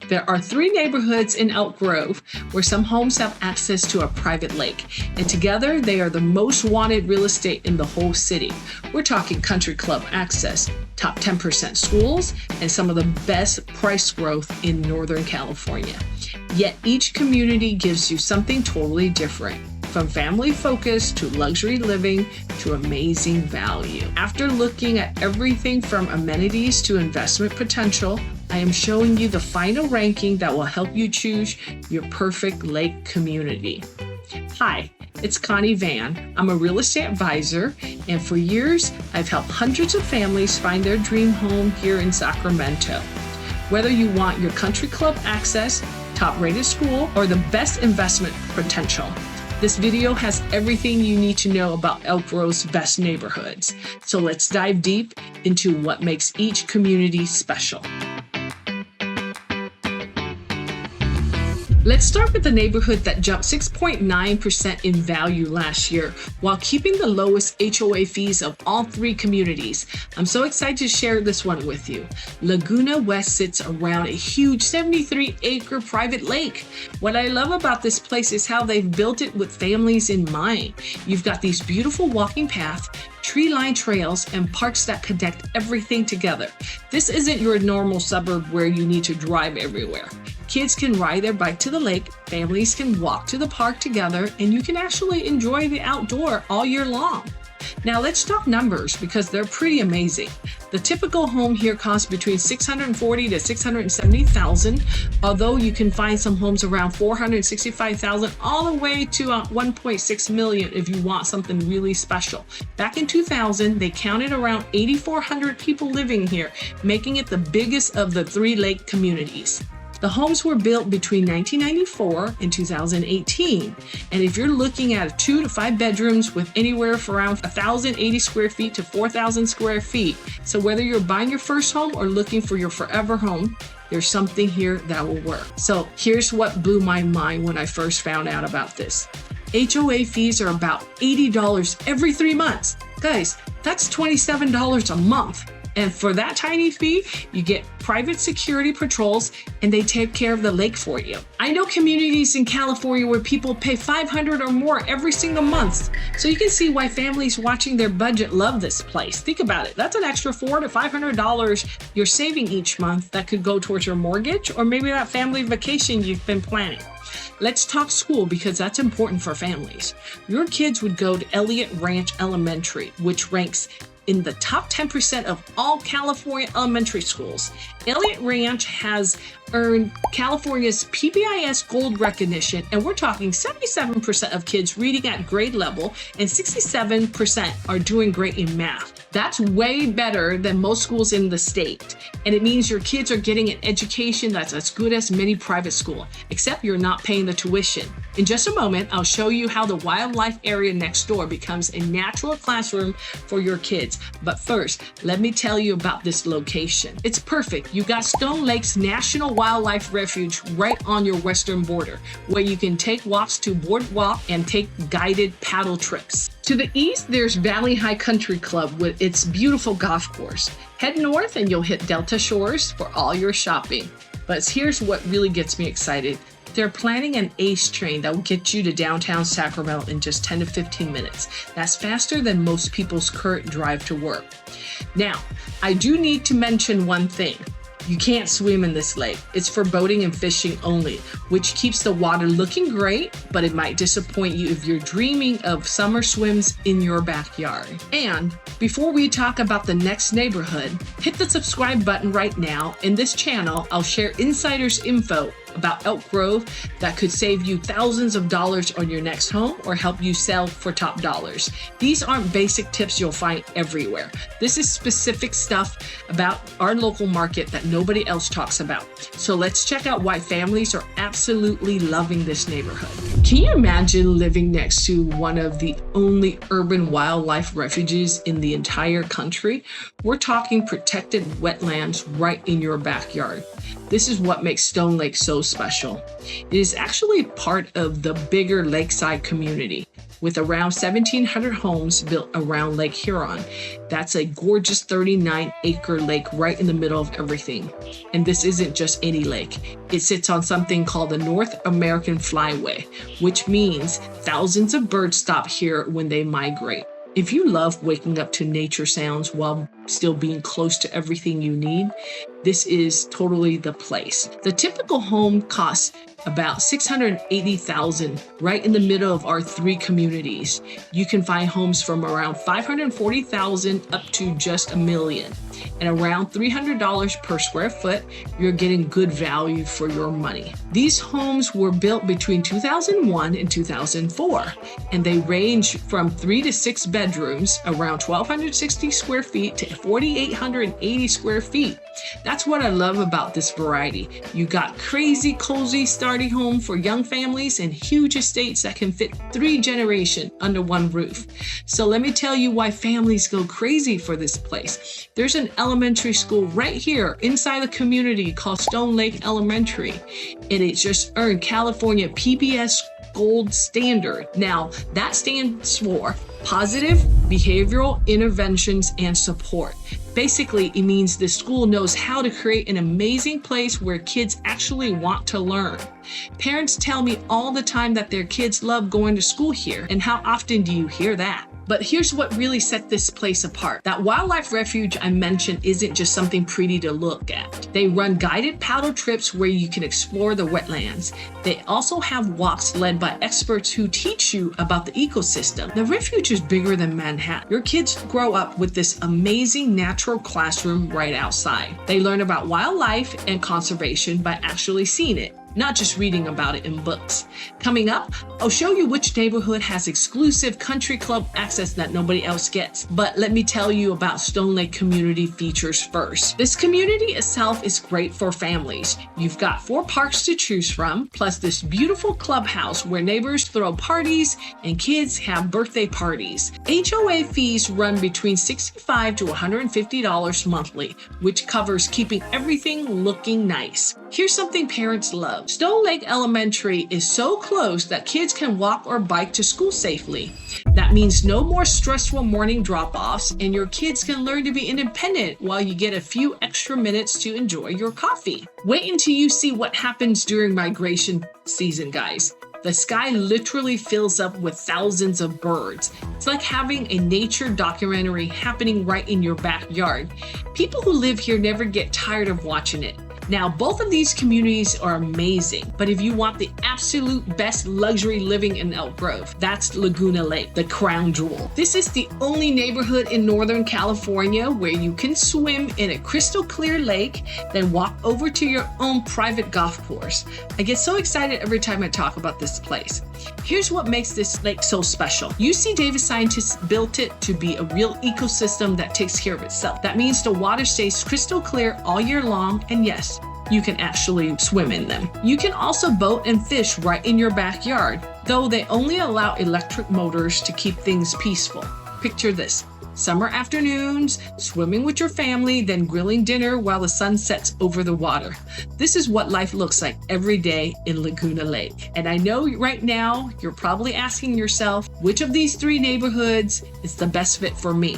There are 3 neighborhoods in Elk Grove where some homes have access to a private lake, and together they are the most wanted real estate in the whole city. We're talking country club access, top 10% schools, and some of the best price growth in Northern California. Yet each community gives you something totally different. From family focus to luxury living to amazing value. After looking at everything from amenities to investment potential, I am showing you the final ranking that will help you choose your perfect lake community. Hi, it's Connie Van. I'm a real estate advisor, and for years, I've helped hundreds of families find their dream home here in Sacramento. Whether you want your country club access, top-rated school, or the best investment potential, this video has everything you need to know about Elk Grove's best neighborhoods. So let's dive deep into what makes each community special. Let's start with the neighborhood that jumped 6.9% in value last year while keeping the lowest HOA fees of all 3 communities. I'm so excited to share this one with you. Laguna West sits around a huge 73-acre private lake. What I love about this place is how they've built it with families in mind. You've got these beautiful walking paths, tree-lined trails, and parks that connect everything together. This isn't your normal suburb where you need to drive everywhere. Kids can ride their bike to the lake, families can walk to the park together, and you can actually enjoy the outdoor all year long. Now let's talk numbers because they're pretty amazing. The typical home here costs between $640,000 to $670,000, although you can find some homes around $465,000 all the way to $1.6 million if you want something really special. Back in 2000, they counted around 8,400 people living here, making it the biggest of the 3 lake communities. The homes were built between 1994 and 2018. And if you're looking at 2 to 5 bedrooms with anywhere from around 1,080 square feet to 4,000 square feet. So whether you're buying your first home or looking for your forever home, there's something here that will work. So here's what blew my mind when I first found out about this. HOA fees are about $80 every 3 months. Guys, that's $27 a month. And for that tiny fee, you get private security patrols and they take care of the lake for you. I know communities in California where people pay $500 or more every single month. So you can see why families watching their budget love this place. Think about it. That's an extra $400 to $500 you're saving each month that could go towards your mortgage or maybe that family vacation you've been planning. Let's talk school because that's important for families. Your kids would go to Elliott Ranch Elementary, which ranks in the top 10% of all California elementary schools. Elliott Ranch has earned California's PBIS Gold recognition, and we're talking 77% of kids reading at grade level and 67% are doing great in math. That's way better than most schools in the state. And it means your kids are getting an education that's as good as many private schools, except you're not paying the tuition. In just a moment, I'll show you how the wildlife area next door becomes a natural classroom for your kids. But first, let me tell you about this location. It's perfect. You got Stone Lake's National Wildlife Refuge right on your western border, where you can take walks to boardwalk and take guided paddle trips. To the east, there's Valley High Country Club with its beautiful golf course. Head north and you'll hit Delta Shores for all your shopping. But here's what really gets me excited. They're planning an ACE train that will get you to downtown Sacramento in just 10 to 15 minutes. That's faster than most people's current drive to work. Now, I do need to mention one thing. You can't swim in this lake. It's for boating and fishing only, which keeps the water looking great, but it might disappoint you if you're dreaming of summer swims in your backyard. And before we talk about the next neighborhood, hit the subscribe button right now. In this channel, I'll share insiders info about Elk Grove that could save you thousands of dollars on your next home or help you sell for top dollars. These aren't basic tips you'll find everywhere. This is specific stuff about our local market that nobody else talks about. So let's check out why families are absolutely loving this neighborhood. Can you imagine living next to one of the only urban wildlife refuges in the entire country? We're talking protected wetlands right in your backyard. This is what makes Stone Lake so special. It is actually part of the bigger lakeside community. with around 1,700 homes built around Lake Huron. That's a gorgeous 39-acre lake right in the middle of everything. And this isn't just any lake. It sits on something called the North American Flyway, which means thousands of birds stop here when they migrate. If you love waking up to nature sounds while still being close to everything you need, this is totally the place. The typical home costs about $680,000 right in the middle of our 3 communities. You can find homes from around $540,000 up to just $1 million. And around $300 per square foot, you're getting good value for your money. These homes were built between 2001 and 2004, and they range from 3 to 6 bedrooms, around 1,260 square feet to 4,880 square feet. That's what I love about this variety. You got crazy, cozy, starting home for young families and huge estates that can fit 3 generations under one roof. So let me tell you why families go crazy for this place. There's an elementary school right here inside the community called Stone Lake Elementary, and it just earned California PBS Gold Standard. Now, that stands for Positive Behavioral Interventions and Support. Basically, it means the school knows how to create an amazing place where kids actually want to learn. Parents tell me all the time that their kids love going to school here, and how often do you hear that? But here's what really set this place apart. That wildlife refuge I mentioned isn't just something pretty to look at. They run guided paddle trips where you can explore the wetlands. They also have walks led by experts who teach you about the ecosystem. The refuge is bigger than Manhattan. Your kids grow up with this amazing natural classroom right outside. They learn about wildlife and conservation by actually seeing it, not just reading about it in books. Coming up, I'll show you which neighborhood has exclusive country club access that nobody else gets. But let me tell you about Stone Lake community features first. This community itself is great for families. You've got 4 parks to choose from, plus this beautiful clubhouse where neighbors throw parties and kids have birthday parties. HOA fees run between $65 to $150 monthly, which covers keeping everything looking nice. Here's something parents love. Stone Lake Elementary is so close that kids can walk or bike to school safely. That means no more stressful morning drop-offs, and your kids can learn to be independent while you get a few extra minutes to enjoy your coffee. Wait until you see what happens during migration season, guys. The sky literally fills up with thousands of birds. It's like having a nature documentary happening right in your backyard. People who live here never get tired of watching it. Now, both of these communities are amazing, but if you want the absolute best luxury living in Elk Grove, that's Laguna Lake, the crown jewel. This is the only neighborhood in Northern California where you can swim in a crystal clear lake, then walk over to your own private golf course. I get so excited every time I talk about this place. Here's what makes this lake so special. UC Davis scientists built it to be a real ecosystem that takes care of itself. That means the water stays crystal clear all year long, and yes, you can actually swim in them. You can also boat and fish right in your backyard, though they only allow electric motors to keep things peaceful. Picture this: summer afternoons, swimming with your family, then grilling dinner while the sun sets over the water. This is what life looks like every day in Laguna Lake. And I know right now you're probably asking yourself, which of these 3 neighborhoods is the best fit for me?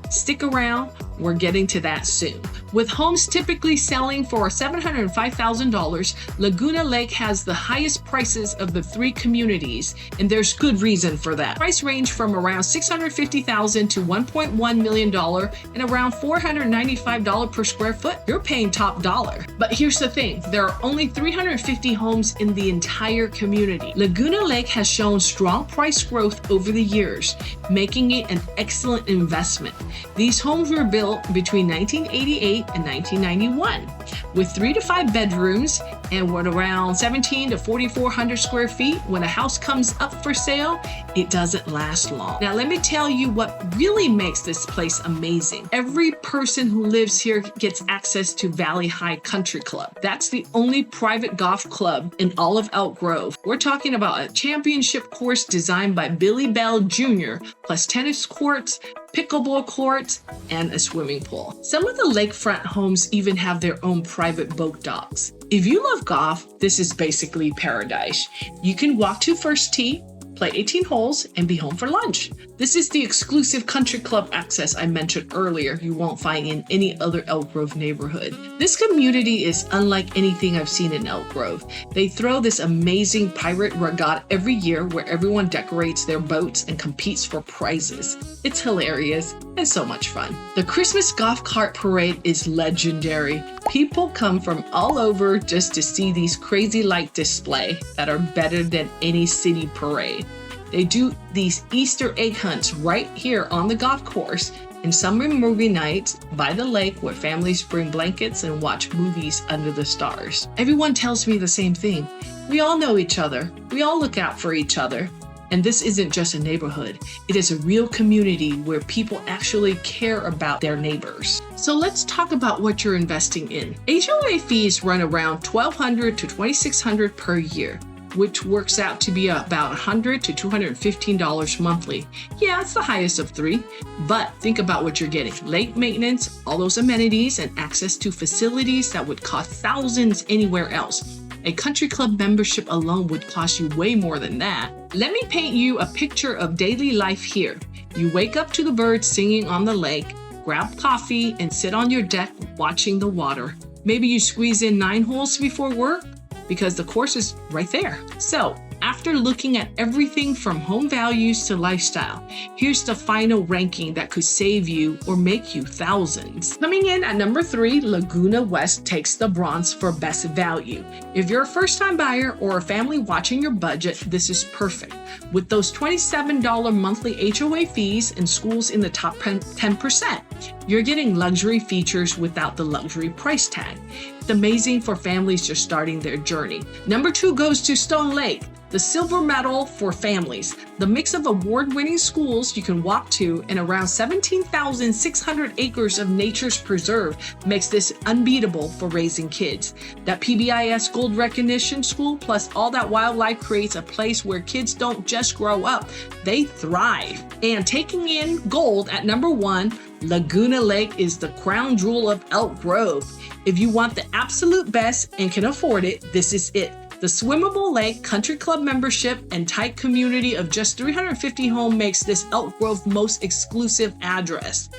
Stick around, we're getting to that soon. With homes typically selling for $705,000, Laguna Lake has the highest prices of the 3 communities, and there's good reason for that. Price range from around $650,000 to $1.1 million and around $495 per square foot. You're paying top dollar. But here's the thing, there are only 350 homes in the entire community. Laguna Lake has shown strong price growth over the years, making it an excellent investment. These homes were built between 1988 and 1991, with 3 to 5 bedrooms and with around 1,700 to 4,400 square feet. When a house comes up for sale, it doesn't last long. Now, let me tell you what really makes this place amazing. Every person who lives here gets access to Valley High Country Club. That's the only private golf club in all of Elk Grove. We're talking about a championship course designed by Billy Bell Jr., plus tennis courts, pickleball courts, and a swimming pool. Some of the lakefront homes even have their own private boat docks. If you love golf, this is basically paradise. You can walk to first tee, play 18 holes, and be home for lunch. This is the exclusive country club access I mentioned earlier you won't find in any other Elk Grove neighborhood. This community is unlike anything I've seen in Elk Grove. They throw this amazing pirate regatta every year where everyone decorates their boats and competes for prizes. It's hilarious and so much fun. The Christmas golf cart parade is legendary. People come from all over just to see these crazy light display that are better than any city parade. They do these Easter egg hunts right here on the golf course and summer movie nights by the lake where families bring blankets and watch movies under the stars. Everyone tells me the same thing. We all know each other. We all look out for each other. And this isn't just a neighborhood. It is a real community where people actually care about their neighbors. So let's talk about what you're investing in. HOA fees run around $1,200 to $2,600 per year, which works out to be about $100 to $215 monthly. Yeah, it's the highest of three, but think about what you're getting. Lake maintenance, all those amenities, and access to facilities that would cost thousands anywhere else. A country club membership alone would cost you way more than that. Let me paint you a picture of daily life here. You wake up to the birds singing on the lake, grab coffee, and sit on your deck watching the water. Maybe you squeeze in 9 holes before work because the course is right there. So, after looking at everything from home values to lifestyle, here's the final ranking that could save you or make you thousands. Coming in at number 3, Laguna West takes the bronze for best value. If you're a first-time buyer or a family watching your budget, this is perfect. With those $27 monthly HOA fees and schools in the top 10%, you're getting luxury features without the luxury price tag. It's amazing for families just starting their journey. Number 2 goes to Stone Lake, the silver medal for families. The mix of award-winning schools you can walk to and around 17,600 acres of nature's preserve makes this unbeatable for raising kids. That PBIS gold recognition school plus all that wildlife creates a place where kids don't just grow up, they thrive. And taking in gold at number 1, Laguna Lake is the crown jewel of Elk Grove. If you want the absolute best and can afford it, this is it. The swimmable lake, country club membership, and tight community of just 350 homes makes this Elk Grove most exclusive address.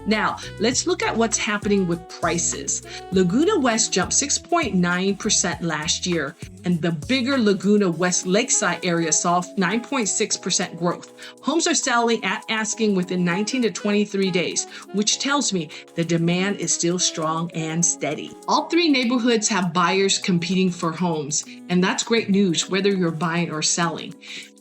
Now, let's look at what's happening with prices. Laguna West jumped 6.9% last year, and the bigger Laguna West Lakeside area saw 9.6% growth. Homes are selling at asking within 19 to 23 days, which tells me the demand is still strong and steady. All 3 neighborhoods have buyers competing for homes, and that's great news whether you're buying or selling.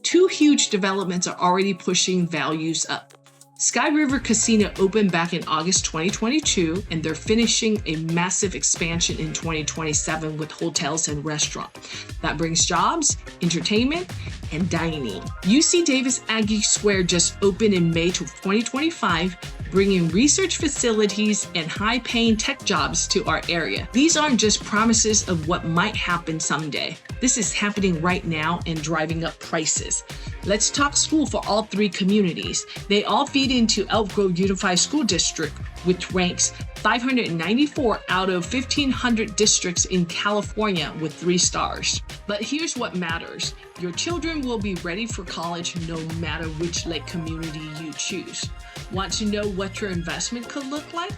2 huge developments are already pushing values up. Sky River Casino opened back in August 2022, and they're finishing a massive expansion in 2027 with hotels and restaurants. That brings jobs, entertainment, and dining. UC Davis Aggie Square just opened in May 2025, bringing research facilities and high-paying tech jobs to our area. These aren't just promises of what might happen someday. This is happening right now and driving up prices. Let's talk school for all 3 communities. They all feed into Elk Grove Unified School District, which ranks 594 out of 1,500 districts in California with 3 stars. But here's what matters. Your children will be ready for college no matter which lake community you choose. Want to know what your investment could look like?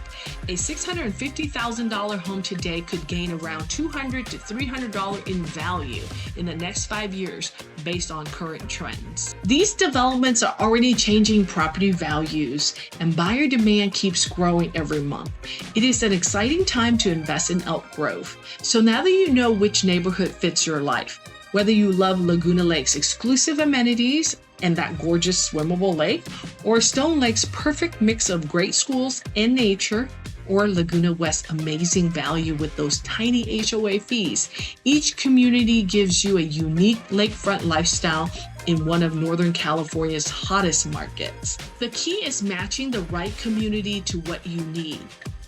A $650,000 home today could gain around $200 to $300 in value in the next 5 years based on current trends. These developments are already changing property values, and buyer demand keeps growing every month. It is an exciting time to invest in Elk Grove. So now that you know which neighborhood fits your life, whether you love Laguna Lake's exclusive amenities and that gorgeous swimmable lake, or Stone Lake's perfect mix of great schools and nature, or Laguna West's amazing value with those tiny HOA fees, each community gives you a unique lakefront lifestyle in one of Northern California's hottest markets. The key is matching the right community to what you need.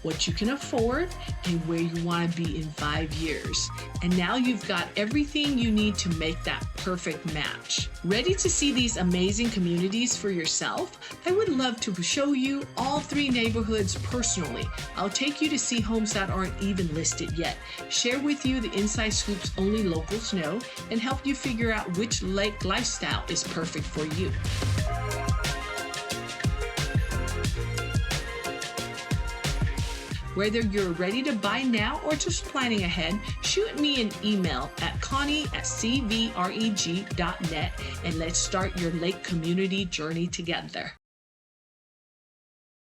what you can afford, and where you want to be in 5 years. And now you've got everything you need to make that perfect match. Ready to see these amazing communities for yourself? I would love to show you all 3 neighborhoods personally. I'll take you to see homes that aren't even listed yet, share with you the inside scoops only locals know, and help you figure out which lake lifestyle is perfect for you. Whether you're ready to buy now or just planning ahead, shoot me an email at connie@cvreg.net and let's start your lake community journey together.